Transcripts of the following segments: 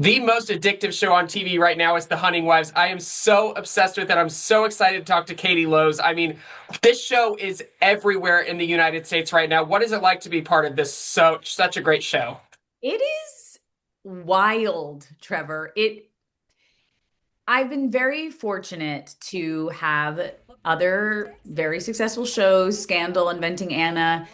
the most addictive show on TV right now is The Hunting Wives. I am so obsessed with it. I'm so excited to talk to Katie Lowe's. I mean, this show is everywhere in the United States right now. What is it like to be part of this such a great show? It is wild, Trevor. I've been very fortunate to have other very successful shows, Scandal, Inventing Anna.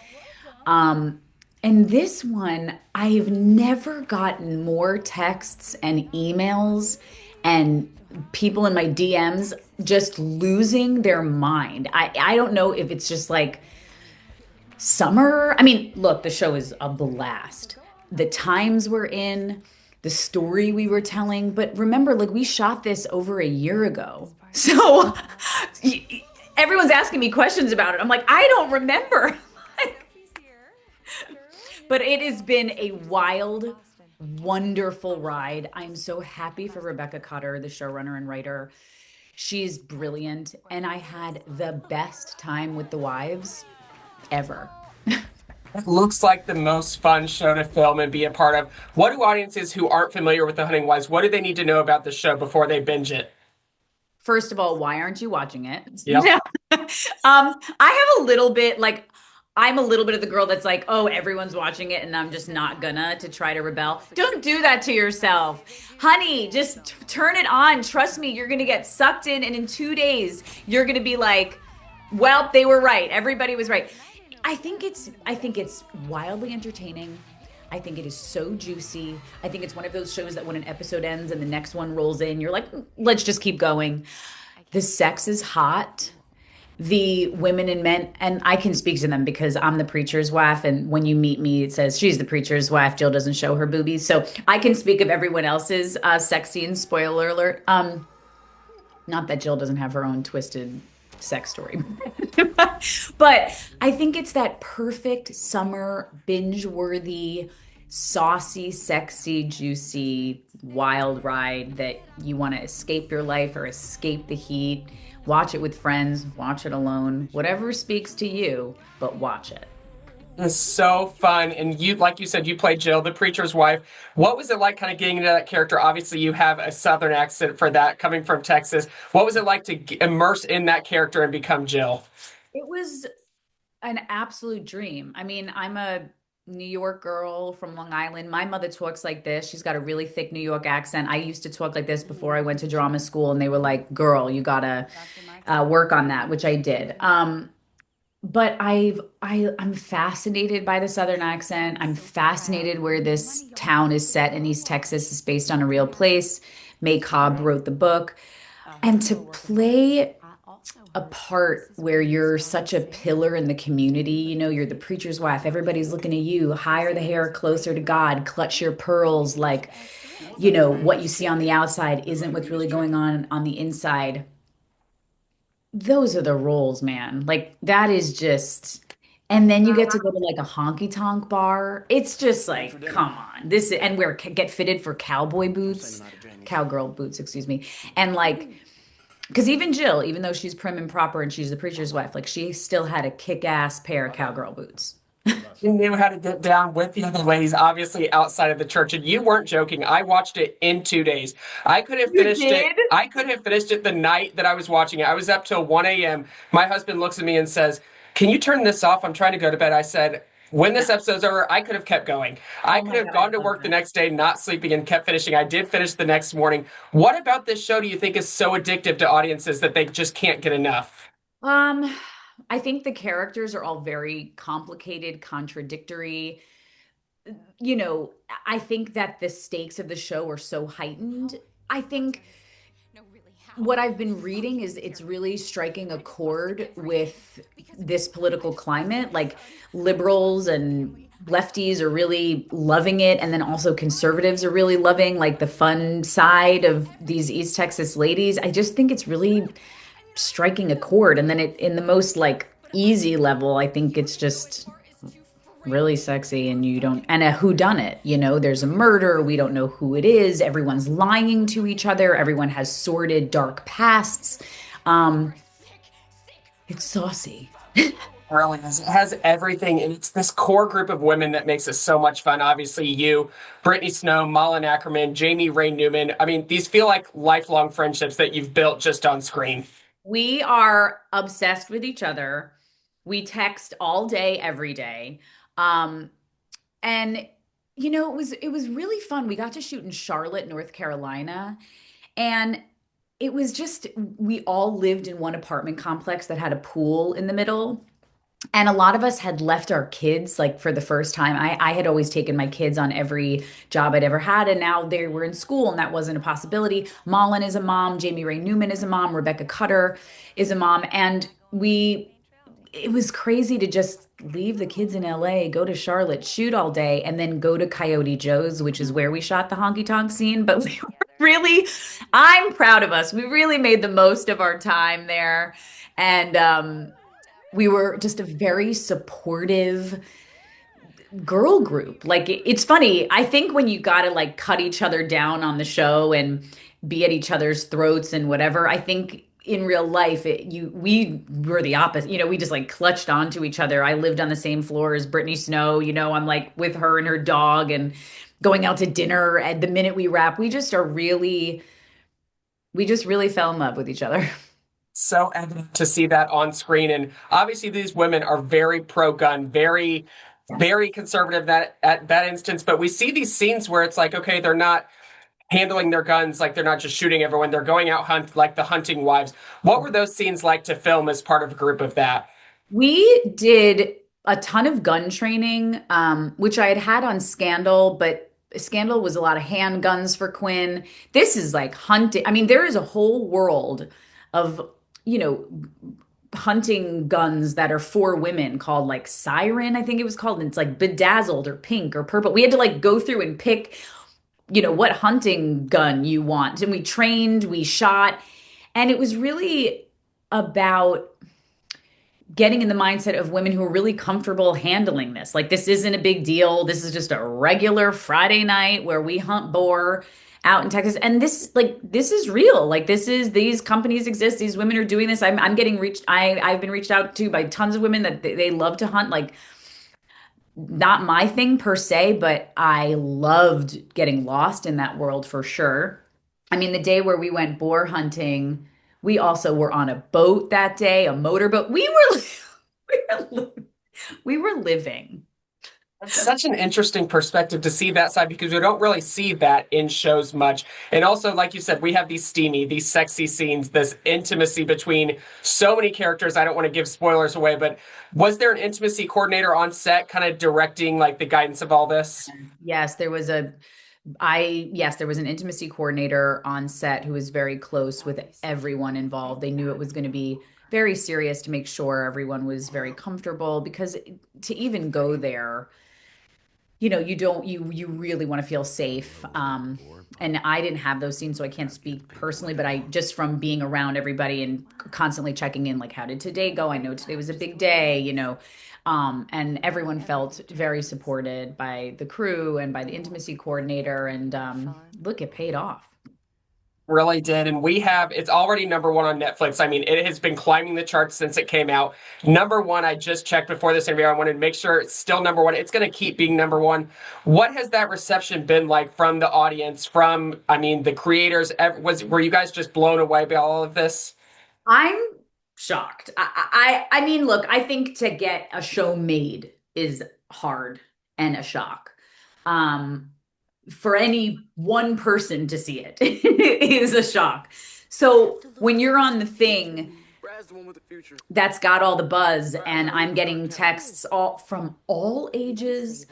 Um, and this one, I've never gotten more texts and emails and people in my DMs just losing their mind. I don't know if it's just like summer. I mean, look, the show is a blast. The times we're in, the story we were telling, but remember, like we shot this over a year ago. So everyone's asking me questions about it. I'm like, I don't remember. But it has been a wild, wonderful ride. I'm so happy for Rebecca Cutter, the showrunner and writer. She's brilliant, and I had the best time with the wives ever. It looks like the most fun show to film and be a part of. What do audiences who aren't familiar with The Hunting Wives, what do they need to know about the show before they binge it? First of all, why aren't you watching it? Yep. I have a little bit like I'm a little bit of the girl that's like, oh, everyone's watching it and I'm just not gonna to try to rebel. Don't do that to yourself. Honey, just turn it on. Trust me, you're gonna get sucked in, and in 2 days, you're gonna be like, well, they were right. Everybody was right. I think it's wildly entertaining. I think it is so juicy. I think it's one of those shows that when an episode ends and the next one rolls in, you're like, let's just keep going. The sex is hot. The women and men, and I can speak to them because I'm the preacher's wife. And when you meet me, it says she's the preacher's wife. Jill doesn't show her boobies. So I can speak of everyone else's sexy and spoiler alert. Not that Jill doesn't have her own twisted sex story. But I think it's that perfect summer binge worthy, saucy, sexy, juicy, wild ride that you want to escape your life or escape the heat. Watch it with friends, watch it alone, whatever speaks to you, but watch it. It's so fun. And you, like you said, you played Jill, the preacher's wife. What was it like kind of getting into that character? Obviously, you have a Southern accent for that coming from Texas. What was it like to immerse in that character and become Jill? It was an absolute dream. I mean, I'm a New York girl from Long Island. My mother talks like this. She's got a really thick New York accent. I used to talk like this before I went to drama school, and they were like, "Girl, you gotta work on that," which I did. But I'm fascinated by the Southern accent. I'm fascinated where this town is set in East Texas. It's based on a real place. May Cobb wrote the book, and to play a part where you're such a pillar in the community. You know, you're the preacher's wife. Everybody's looking at you. Higher the hair, closer to God. Clutch your pearls. Like, what you see on the outside isn't what's really going on the inside. Those are the roles, man. Like, that is just. And then you get to go to like a honky tonk bar. It's just like, come on. And wear get fitted for cowboy boots, cowgirl boots, excuse me. And like, because even Jill, even though she's prim and proper and she's the preacher's wife, like she still had a kick-ass pair of cowgirl boots. You knew how to get down with the other ladies, obviously outside of the church, and you weren't joking. I watched it in 2 days. I could have You finished it. did? I could have finished it the night that I was watching it. I was up till 1 a.m. My husband looks at me and says, "Can you turn this off? I'm trying to go to bed." I said, when this episode's over, I could have kept going. I Oh could my have God, I gone to love work the that. next day, not sleeping, and kept finishing. I did finish the next morning. What about this show do you think is so addictive to audiences that they just can't get enough? Um, I think the characters are all very complicated, contradictory. I think that the stakes of the show are so heightened. I think what I've been reading is it's really striking a chord with this political climate. Like liberals and lefties are really loving it, and then also conservatives are really loving like the fun side of these East Texas ladies. I just think it's really striking a chord, and then it in the most like easy level, I think it's just really sexy, and you don't and a who done it, there's a murder, we don't know who it is, everyone's lying to each other, everyone has sordid dark pasts. um it's saucy. Really is. It has everything, and it's this core group of women that makes it so much fun. Obviously, you, Brittany Snow, Malin Ackerman, Jaime Ray Newman. I mean, these feel like lifelong friendships that you've built just on screen. We are obsessed with each other. We text all day, every day. Um, and it was really fun. We got to shoot in Charlotte, North Carolina, and it was just we all lived in one apartment complex that had a pool in the middle. And a lot of us had left our kids like for the first time. I had always taken my kids on every job I'd ever had, and now they were in school, and that wasn't a possibility. Malin is a mom, Jaime Ray Newman is a mom, Rebecca Cutter is a mom, and it was crazy to just leave the kids in LA, go to Charlotte, shoot all day, and then go to Coyote Joe's, which is where we shot the honky tonk scene. But we were really, I'm proud of us. We really made the most of our time there. And we were just a very supportive girl group. Like it's funny. I think when you got to like cut each other down on the show and be at each other's throats and whatever, I think in real life we were the opposite. We just like clutched onto each other. I lived on the same floor as Brittany Snow. I'm like with her and her dog and going out to dinner. And the minute we wrap, we just really fell in love with each other. So evident to see that on screen. And obviously, these women are very pro gun, very, Yes. very conservative that at that instance. But we see these scenes where it's like, okay, they're not handling their guns, like they're not just shooting everyone, they're going out hunt like the hunting wives. What were those scenes like to film as part of a group of that? We did a ton of gun training, which I had had on Scandal, but Scandal was a lot of handguns for Quinn. This is like hunting. I mean, there is a whole world of, you know, hunting guns that are for women called like Siren, I think it was called. And it's like bedazzled or pink or purple. We had to like go through and pick, what hunting gun you want. And we trained, we shot, and it was really about getting in the mindset of women who are really comfortable handling this. Like, this isn't a big deal. This is just a regular Friday night where we hunt boar out in Texas. And this is real. Like, these companies exist. These women are doing this. I'm getting reached. I've been reached out to by tons of women that they love to hunt. Like, not my thing per se, but I loved getting lost in that world for sure. I mean, the day where we went boar hunting, we also were on a boat that day, a motorboat. We were we were living. It's such an interesting perspective to see that side because we don't really see that in shows much. And also, like you said, we have these steamy, these sexy scenes, this intimacy between so many characters. I don't want to give spoilers away, but was there an intimacy coordinator on set kind of directing like the guidance of all this? Yes, there was an intimacy coordinator on set who was very close with everyone involved. They knew it was going to be very serious to make sure everyone was very comfortable because to even go there, you don't you really want to feel safe. And I didn't have those scenes, so I can't speak personally, but I just from being around everybody and constantly checking in, like, how did today go? I know today was a big day, and everyone felt very supported by the crew and by the intimacy coordinator. And look, it paid off. Really did. And it's already number one on Netflix. I mean, it has been climbing the charts since it came out. Number one, I just checked before this interview. I wanted to make sure it's still number one. It's going to keep being number one. What has that reception been like from the audience, I mean, the creators? Were you guys just blown away by all of this? I'm shocked. I mean, look, I think to get a show made is hard and a shock. For any one person to see it is a shock. So when you're on the thing that's got all the buzz, and I'm getting texts all from all ages,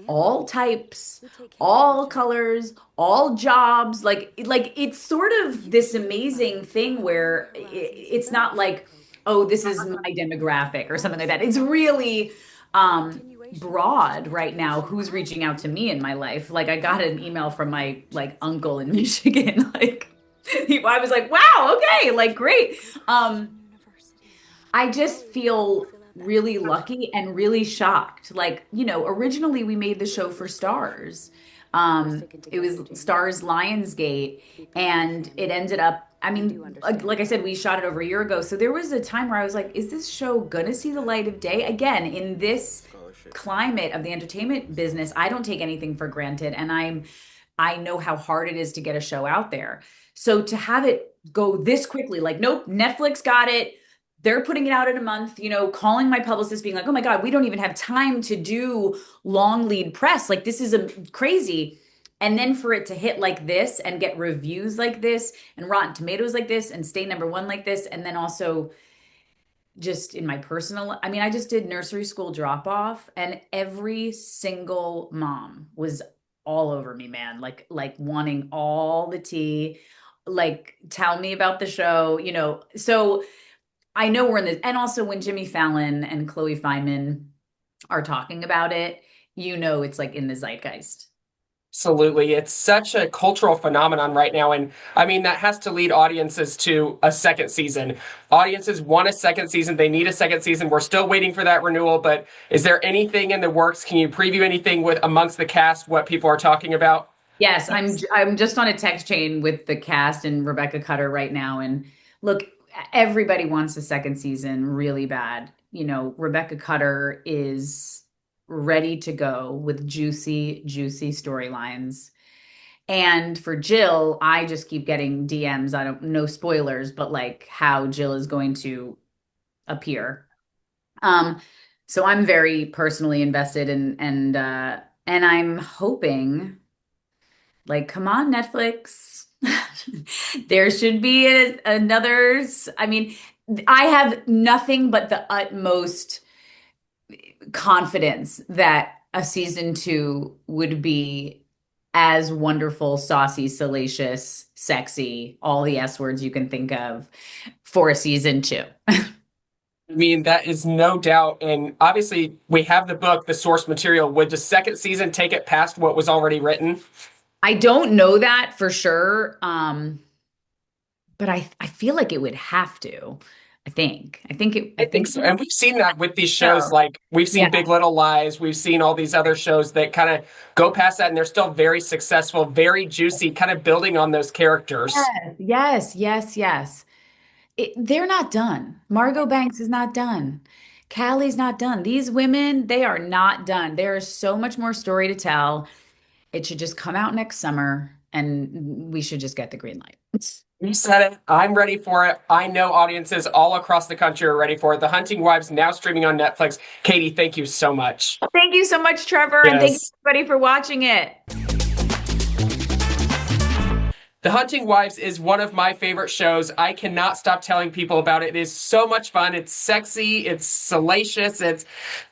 all types, all colors, all jobs, like it's sort of this amazing thing where it's not like, oh, this is my demographic or something like that. It's really broad right now who's reaching out to me in my life. Like, I got an email from my like uncle in Michigan. Like, I was like, wow, okay, like, great. I just feel really lucky and really shocked. Like, originally we made the show for Stars. It was Stars Lionsgate, and it ended up I mean, like I said, we shot it over a year ago. So there was a time where I was like, is this show gonna see the light of day? Again, in this climate of the entertainment business, I don't take anything for granted. And I know how hard it is to get a show out there. So to have it go this quickly, like, nope, Netflix got it. They're putting it out in a month, calling my publicist, being like, oh my God, we don't even have time to do long lead press. Like, this is crazy. And then for it to hit like this and get reviews like this and Rotten Tomatoes like this and stay number one like this. And then also just in my personal, I mean, I just did nursery school drop off and every single mom was all over me, man. Like wanting all the tea, like tell me about the show. So I know we're in this. And also when Jimmy Fallon and Chloe Fineman are talking about it, it's like in the zeitgeist. Absolutely. It's such a cultural phenomenon right now. And I mean, that has to lead audiences to a second season. Audiences want a second season. They need a second season. We're still waiting for that renewal, but is there anything in the works? Can you preview anything with amongst the cast, what people are talking about? Yes, I'm just on a text chain with the cast and Rebecca Cutter right now. And look, everybody wants a second season really bad. Rebecca Cutter is ready to go with juicy, juicy storylines. And for Jill, I just keep getting DMs. I don't know spoilers, but like how Jill is going to appear. So I'm very personally invested and I'm hoping, like, come on, Netflix. There should be another. I mean, I have nothing but the utmost confidence that a season two would be as wonderful, saucy, salacious, sexy, all the S words you can think of for a season two. I mean, that is no doubt. And obviously, we have the book, the source material. Would the second season take it past what was already written? I don't know that for sure. But I feel like it would have to. I I think think so. And we've seen that with these shows. so. Like we've Yeah. seen Big Little Lies. We've seen all these other shows that kind of go past that and they're still very successful, very juicy, kind of building on those characters. Yes, yes, yes. They're not done. Margot Banks is not done. Callie's not done. These women, they are not done. There is so much more story to tell. It should just come out next summer and we should just get the green light. You said it. I'm ready for it. I know audiences all across the country are ready for it. The Hunting Wives now streaming on Netflix. Katie, thank you so much. Thank you so much, Trevor, and thank you Yes. everybody for watching it. The Hunting Wives is one of my favorite shows. I cannot stop telling people about it. It is so much fun. It's sexy. It's salacious. It's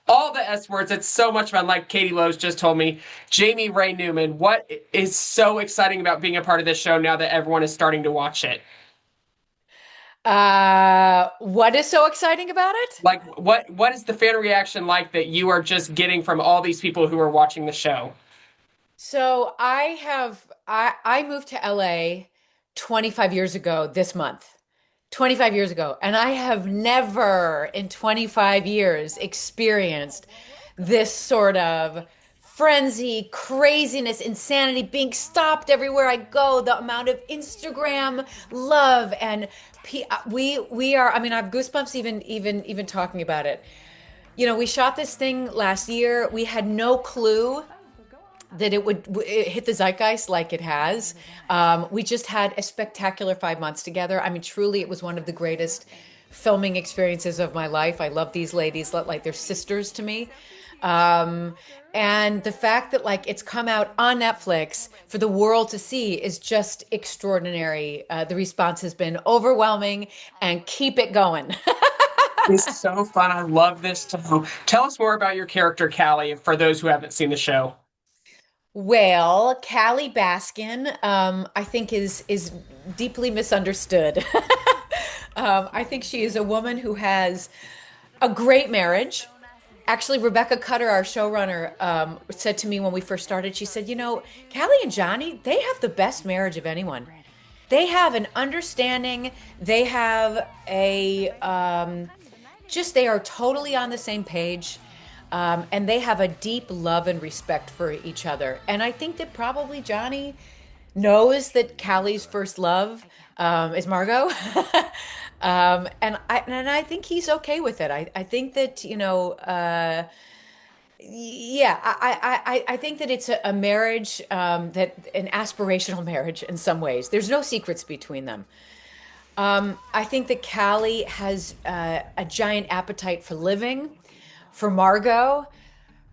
all the S words. It's so much fun. Like Katie Lowe's just told me. Jaime Ray Newman, what is so exciting about being a part of this show now that everyone is starting to watch it? What is so exciting about it? Like, what is the fan reaction like that you are just getting from all these people who are watching the show? So I moved to LA 25 years ago this month. 25 years ago, and I have never in 25 years experienced this sort of frenzy, craziness, insanity, being stopped everywhere I go, the amount of Instagram love and we are, I mean, I have goosebumps even talking about it. We shot this thing last year. We had no clue that it would hit the zeitgeist like it has. We just had a spectacular 5 months together. I mean, truly, it was one of the greatest filming experiences of my life. I love these ladies, like they're sisters to me. And the fact that like it's come out on Netflix for the world to see is just extraordinary. The response has been overwhelming, and keep it going. It's so fun. I love this too. Tell us more about your character, Callie, for those who haven't seen the show. Well, Callie Baskin, I think is deeply misunderstood. I think she is a woman who has a great marriage. Actually, Rebecca Cutter, our showrunner, said to me when we first started, she said, Callie and Johnny, they have the best marriage of anyone. They have an understanding. They have they are totally on the same page. And they have a deep love and respect for each other. And I think that probably Johnny knows that Callie's first love is Margot. And I think he's okay with it. I think that, yeah, I think that it's a marriage, that an aspirational marriage in some ways. There's no secrets between them. I think that Callie has a giant appetite for living, for Margot,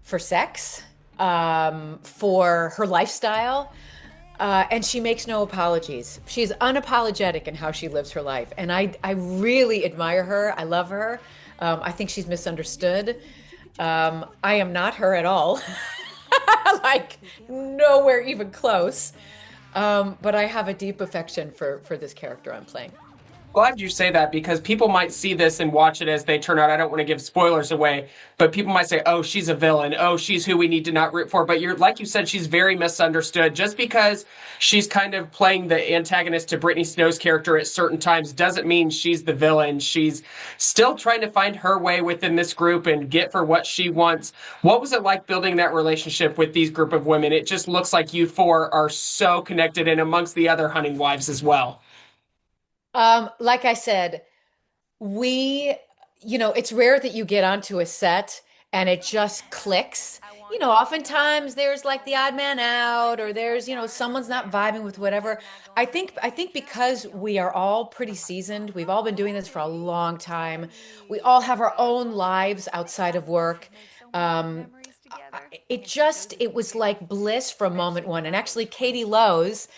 for sex, for her lifestyle. And she makes no apologies. She's unapologetic in how she lives her life. And I really admire her. I love her. I think she's misunderstood. I am not her at all. Like, nowhere even close. But I have a deep affection for this character I'm playing. Glad you say that because people might see this and watch it as they turn out. I don't want to give spoilers away, but people might say, "Oh, she's a villain. Oh, she's who we need to not root for." But you're like you said, she's very misunderstood. Just because she's kind of playing the antagonist to Brittany Snow's character at certain times doesn't mean she's the villain. She's still trying to find her way within this group and get for what she wants. What was it like building that relationship with these group of women? It just looks like you four are so connected and amongst the other hunting wives as well. Like I said, we, it's rare that you get onto a set and it just clicks. Oftentimes there's like the odd man out, or there's, someone's not vibing with whatever. I think because we are all pretty seasoned, we've all been doing this for a long time. We all have our own lives outside of work. Um, it was like bliss from moment one. And actually, Katie Lowe's,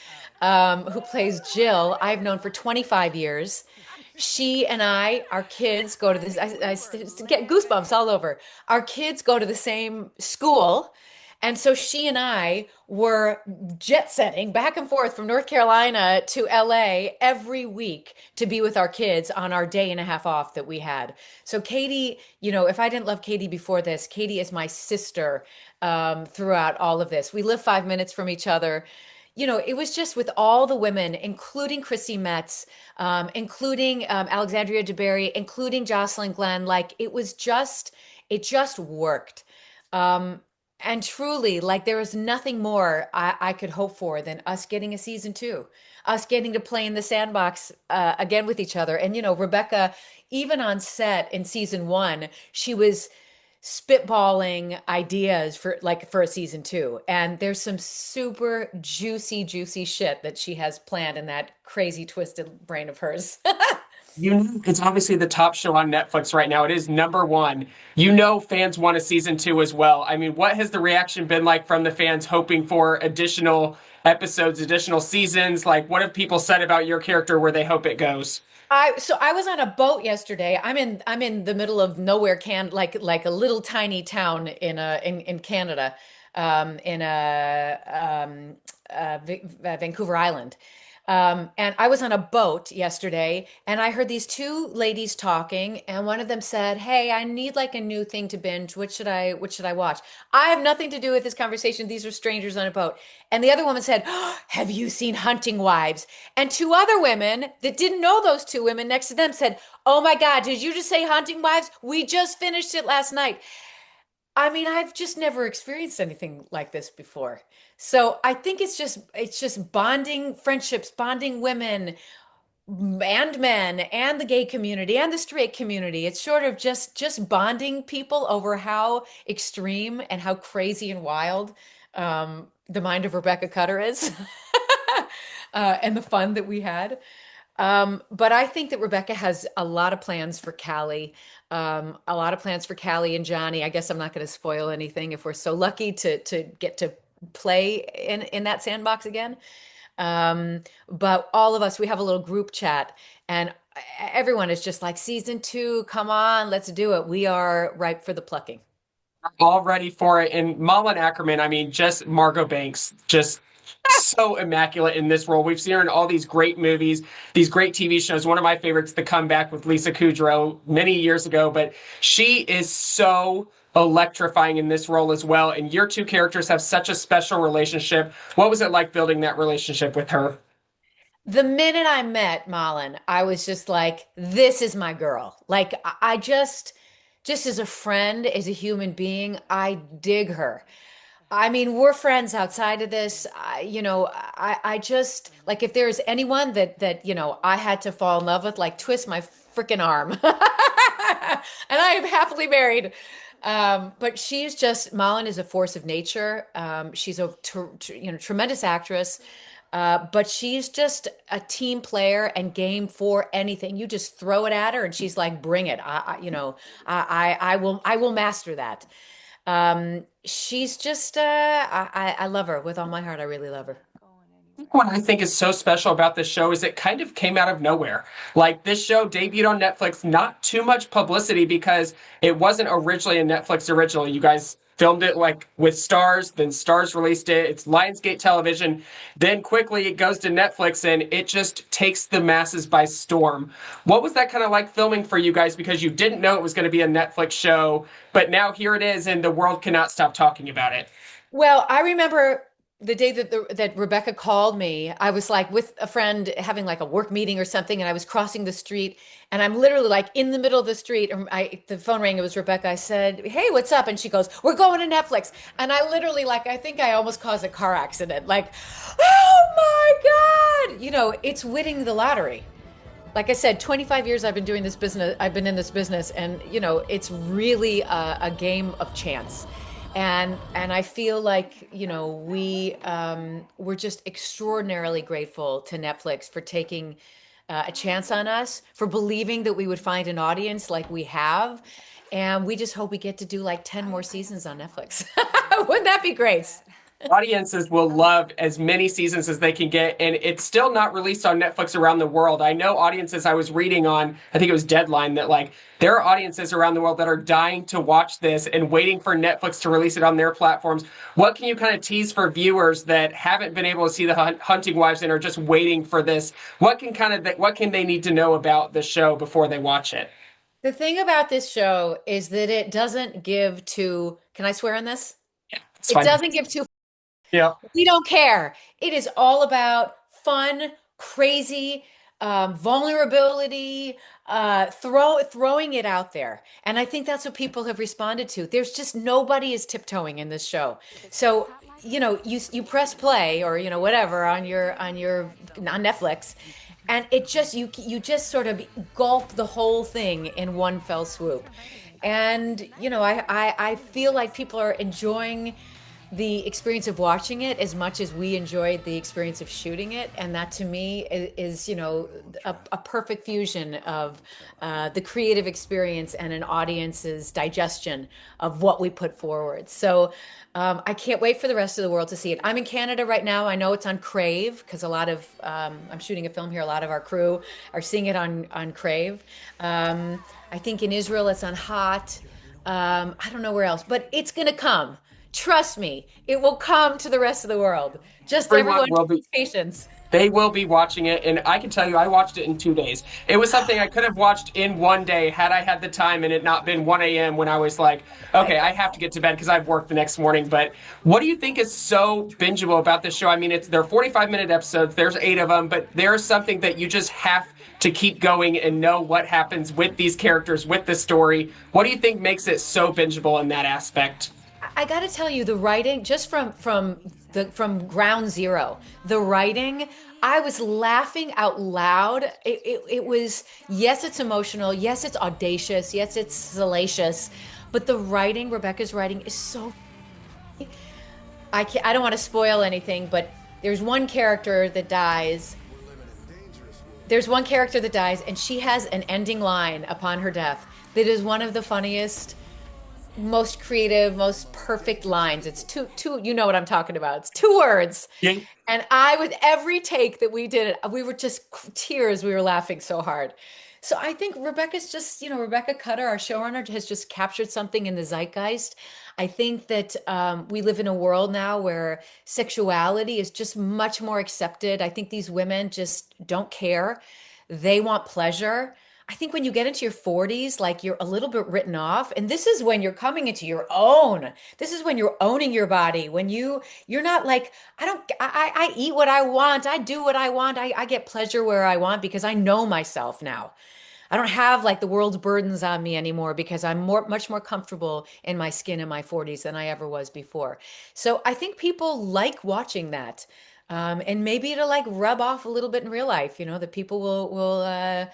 who plays Jill, I've known for 25 years. She and our kids go to this. I get goosebumps all over. Our kids go to the same school. And so she and I were jet setting back and forth from North Carolina to LA every week to be with our kids on our day and a half off that we had. So Katie, if I didn't love Katie before this, Katie is my sister, throughout all of this. We live 5 minutes from each other. It was just with all the women, including Chrissy Metz, including Alexandria DeBerry, including Jocelyn Glenn. Like, it just worked. Um, and truly, like, there was nothing more I could hope for than us getting a season two, us getting to play in the sandbox again with each other. And, Rebecca, even on set in season one, she was spitballing ideas for a season two. And there's some super juicy shit that she has planned in that crazy twisted brain of hers. You know, it's obviously the top show on Netflix right now. It is number one. You know, fans want a season two as well. I mean, what has the reaction been like from the fans hoping for additional episodes, additional seasons? Like, what have people said about your character where they hope it goes? I was on a boat yesterday. I'm in the middle of nowhere, like a little tiny town in Canada, in Vancouver Island. And I was on a boat yesterday, and I heard these two ladies talking, and one of them said, "Hey, I need like a new thing to binge. What should I watch?" I have nothing to do with this conversation. These are strangers on a boat. And the other woman said, "Oh, have you seen Hunting Wives?" And two other women that didn't know those two women next to them said, "Oh my God, did you just say Hunting Wives? We just finished it last night." I mean, I've just never experienced anything like this before. So I think it's just bonding friendships, bonding women and men and the gay community and the straight community. It's sort of just bonding people over how extreme and how crazy and wild, the mind of Rebecca Cutter is, and the fun that we had. But I think that Rebecca has a lot of plans for Callie, a lot of plans for Callie and Johnny. I guess I'm not going to spoil anything if we're so lucky to get to play in that sandbox again. But all of us, we have a little group chat, and everyone is just like, season two, come on, let's do it. We are ripe for the plucking. All ready for it. And Malin Ackerman, I mean, just Margot Banks, just so immaculate in this role. We've seen her in all these great movies, these great TV shows. One of my favorites, The Comeback with Lisa Kudrow many years ago, but she is so electrifying in this role as well. And your two characters have such a special relationship. What was it like building that relationship with her? The minute I met Malin, I was just like, this is my girl. Like, I just as a friend, as a human being, I dig her. I mean, we're friends outside of this. I just like if there's anyone that I had to fall in love with, like twist my freaking arm. And I am happily married. But she's just Malin is a force of nature. She's a tremendous actress. But she's just a team player and game for anything. You just throw it at her, and she's like, "Bring it!" I will master that. She's just I love her with all my heart. I really love her. What I think is so special about this show is it kind of came out of nowhere. Like this show debuted on Netflix, not too much publicity because it wasn't originally a Netflix original. You guys filmed it like with STARZ, then STARZ released it. It's Lionsgate Television. Then quickly it goes to Netflix and it just takes the masses by storm. What was that kind of like filming for you guys? Because you didn't know it was going to be a Netflix show, but now here it is and the world cannot stop talking about it. Well, I remember the day that Rebecca called me. I was like with a friend having like a work meeting or something, and I was crossing the street, and I'm literally like in the middle of the street. And the phone rang. It was Rebecca. I said, "Hey, what's up?" And she goes, "We're going to Netflix." And I literally like I think I almost caused a car accident. Like, oh my God! It's winning the lottery. Like I said, 25 years I've been doing this business. I've been in this business, and it's really a game of chance. And I feel like, we're just extraordinarily grateful to Netflix for taking a chance on us, for believing that we would find an audience like we have. And we just hope we get to do like 10 more seasons on Netflix. Wouldn't that be great? Audiences will love as many seasons as they can get, and it's still not released on Netflix around the world. I know audiences I was reading on, I think it was Deadline, that like there are audiences around the world that are dying to watch this and waiting for Netflix to release it on their platforms. What can you kind of tease for viewers that haven't been able to see the Hunting Wives and are just waiting for this? What can they need to know about the show before they watch it? The thing about this show is that it doesn't give to, can I swear on this? It's It fine. doesn't give to Yeah. We don't care. It is all about fun, crazy, vulnerability, throwing it out there. And I think that's what people have responded to. There's just nobody is tiptoeing in this show. So, you press play or whatever on Netflix, and you just sort of gulp the whole thing in one fell swoop. And I feel like people are enjoying the experience of watching it as much as we enjoyed the experience of shooting it. And that to me is a perfect fusion of the creative experience and an audience's digestion of what we put forward. So I can't wait for the rest of the world to see it. I'm in Canada right now. I know it's on Crave because I'm shooting a film here. A lot of our crew are seeing it on Crave. I think in Israel it's on Hot. I don't know where else, but it's going to come. Trust me, it will come to the rest of the world. Just Everyone everyone will be. takes patience. They will be watching it, and I can tell you, I watched it in 2 days. It was something I could have watched in one day had I had the time and it not been 1 a.m. when I was like, okay, I have to get to bed because I've worked the next morning. But what do you think is so bingeable about this show? I mean, they're 45-minute episodes. There's 8 of them, but there's something that you just have to keep going and know what happens with these characters, with the story. What do you think makes it so bingeable in that aspect? I got to tell you, the writing, just from ground zero, the writing, I was laughing out loud. It was, yes, it's emotional, yes, it's audacious, yes, it's salacious, but the writing, Rebecca's writing, is so. I don't want to spoil anything, but there's one character that dies. There's one character that dies, and she has an ending line upon her death that is one of the funniest, most creative, most perfect lines. It's two, you know what I'm talking about. It's 2 words. Yeah. And with every take that we did, we were just tears. We were laughing so hard. So I think Rebecca's just, Rebecca Cutter, our showrunner, has just captured something in the zeitgeist. I think that we live in a world now where sexuality is just much more accepted. I think these women just don't care. They want pleasure. I think when you get into your 40s, like you're a little bit written off, and this is when you're coming into your own. This is when you're owning your body. When you're not like, I eat what I want. I do what I want. I get pleasure where I want because I know myself now. I don't have like the world's burdens on me anymore because I'm much more comfortable in my skin in my 40s than I ever was before. So I think people like watching that. And maybe it'll like rub off a little bit in real life, that people will,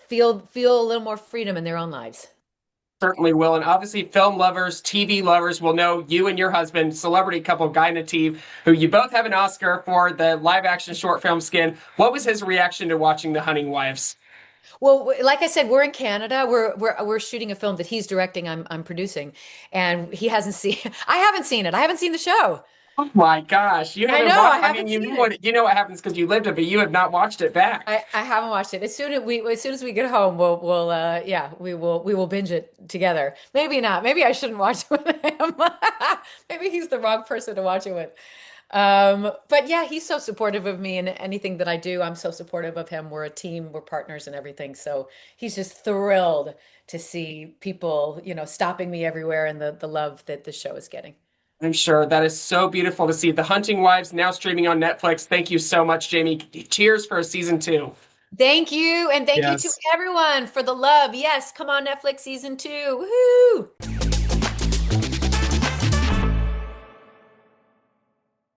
feel a little more freedom in their own lives. Certainly will. And obviously, film lovers, TV lovers will know you and your husband, celebrity couple Guy Nativ, who you both have an Oscar for the live action short film Skin. What was his reaction to watching The Hunting Wives? Well, like I said, we're in Canada. We're shooting a film that he's directing. I'm producing, and he hasn't seen. I haven't seen it. I haven't seen the show. Oh my gosh, you I haven't know. I watched. I mean, haven't seen it. you know what happens because you lived it, but you have not watched it back. I haven't watched it. As soon as we get home, we'll yeah, we will binge it together. Maybe not. Maybe I shouldn't watch it with him. Maybe he's the wrong person to watch it with. But yeah, he's so supportive of me and anything that I do. I'm so supportive of him. We're a team, we're partners and everything. So he's just thrilled to see people, stopping me everywhere and the love that the show is getting. I'm sure that is so beautiful to see. The Hunting Wives now streaming on Netflix. Thank you so much, Jamie. Cheers for a season two. Thank you, and thank you to Yes. everyone for the love. Yes, come on, Netflix season 2. Woohoo!